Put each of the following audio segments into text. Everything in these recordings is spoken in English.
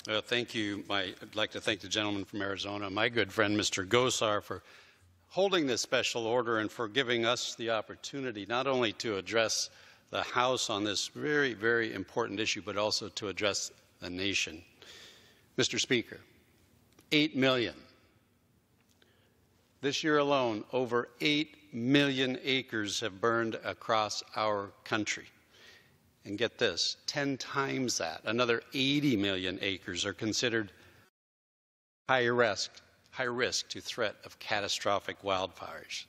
Thank you. I'd like to thank the gentleman from Arizona, my good friend, Mr. Gosar, for holding this special order and for giving us the opportunity not only to address the House on this very, very important issue, but also to address the nation. Mr. Speaker, 8 million. This year alone, over 8 million acres have burned across our country. And get this, 10 times that, another 80 million acres are considered high risk to threat of catastrophic wildfires.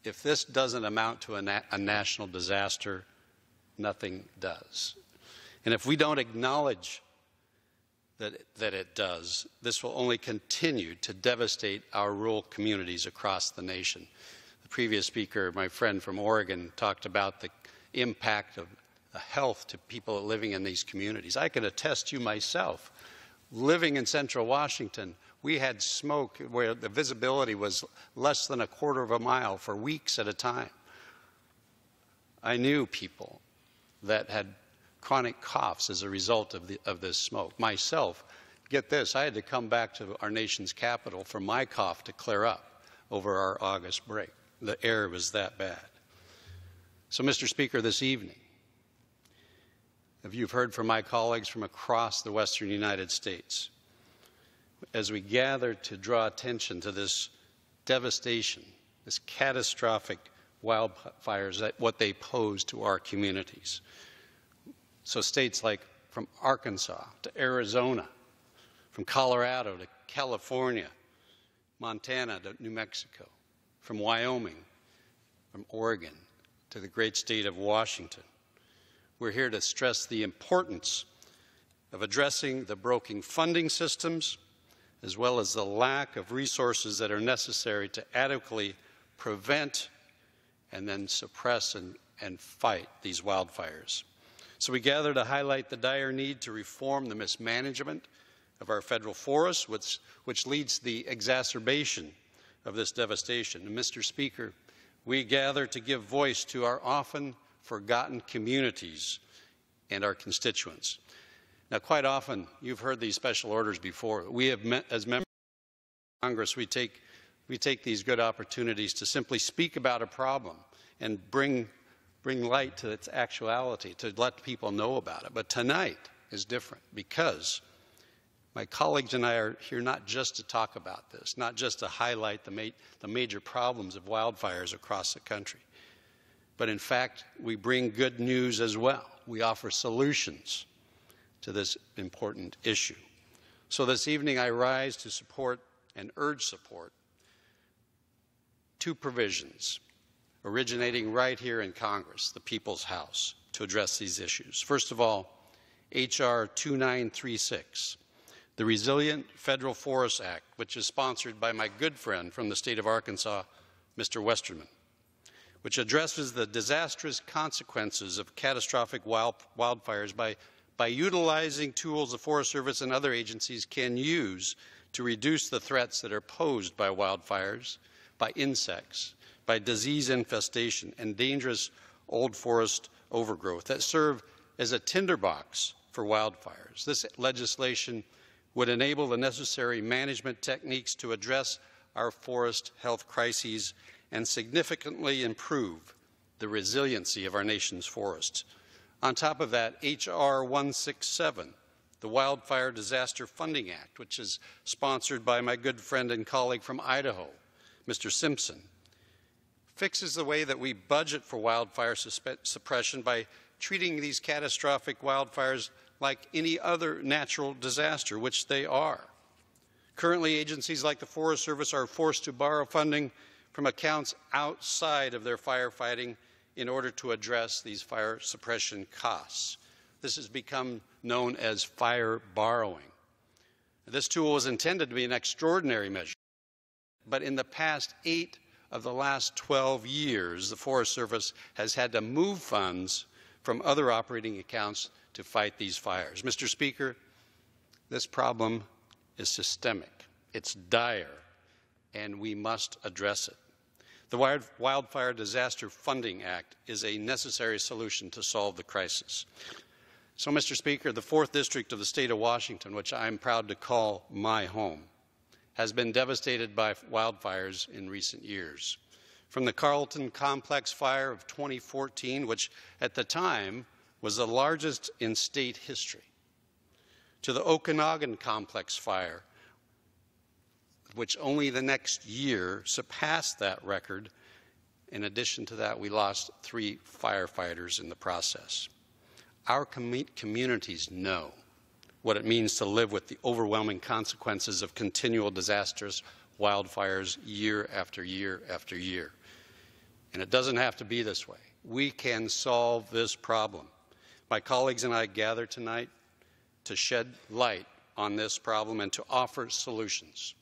If this doesn't amount to a national disaster, nothing does. And if we don't acknowledge that it does, this will only continue to devastate our rural communities across the nation. The previous speaker, my friend from Oregon, talked about the impact of health to people living in these communities. I can attest to you myself. Living in central Washington, we had smoke where the visibility was less than a quarter of a mile for weeks at a time. I knew people that had chronic coughs as a result of this smoke. Myself, get this, I had to come back to our nation's capital for my cough to clear up over our August break. The air was that bad. So, Mr. Speaker, this evening, if you've heard from my colleagues from across the western United States, as we gather to draw attention to this devastation, this catastrophic wildfires, what they pose to our communities. So states like from Arkansas to Arizona, from Colorado to California, Montana to New Mexico, from Wyoming, from Oregon to the great state of Washington. We're here to stress the importance of addressing the broken funding systems, as well as the lack of resources that are necessary to adequately prevent and then suppress and fight these wildfires. So we gather to highlight the dire need to reform the mismanagement of our federal forests, which leads to the exacerbation of this devastation. And Mr. Speaker, we gather to give voice to our often forgotten communities and our constituents. Now, quite often, you've heard these special orders before. We have met, as members of Congress, we take these good opportunities to simply speak about a problem and bring light to its actuality, to let people know about it. But tonight is different because my colleagues and I are here not just to talk about this, not just to highlight the major problems of wildfires across the country, but in fact, we bring good news as well. We offer solutions to this important issue. So this evening I rise to support and urge support two provisions originating right here in Congress, the People's House, to address these issues. First of all, H.R. 2936, the Resilient Federal Forest Act, which is sponsored by my good friend from the state of Arkansas, Mr. Westerman, which addresses the disastrous consequences of catastrophic wildfires by utilizing tools the Forest Service and other agencies can use to reduce the threats that are posed by wildfires, by insects, by disease infestation, and dangerous old forest overgrowth that serve as a tinderbox for wildfires. This legislation would enable the necessary management techniques to address our forest health crises and significantly improve the resiliency of our nation's forests. On top of that, H.R. 167, the Wildfire Disaster Funding Act, which is sponsored by my good friend and colleague from Idaho, Mr. Simpson, fixes the way that we budget for wildfire suppression by treating these catastrophic wildfires like any other natural disaster, which they are. Currently, agencies like the Forest Service are forced to borrow funding from accounts outside of their firefighting in order to address these fire suppression costs. This has become known as fire borrowing. This tool was intended to be an extraordinary measure, but in the past 8 of the last 12 years, the Forest Service has had to move funds from other operating accounts to fight these fires. Mr. Speaker, this problem is systemic, it's dire, and we must address it. The Wildfire Disaster Funding Act is a necessary solution to solve the crisis. So, Mr. Speaker, the 4th District of the state of Washington, which I'm proud to call my home, has been devastated by wildfires in recent years. From the Carlton Complex fire of 2014, which at the time was the largest in state history, to the Okanagan Complex fire, which only the next year surpassed that record. In addition to that, we lost 3 firefighters in the process. Our communities know what it means to live with the overwhelming consequences of continual disastrous wildfires year after year after year. And it doesn't have to be this way. We can solve this problem. My colleagues and I gather tonight to shed light on this problem and to offer solutions,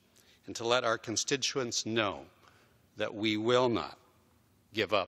and to let our constituents know that we will not give up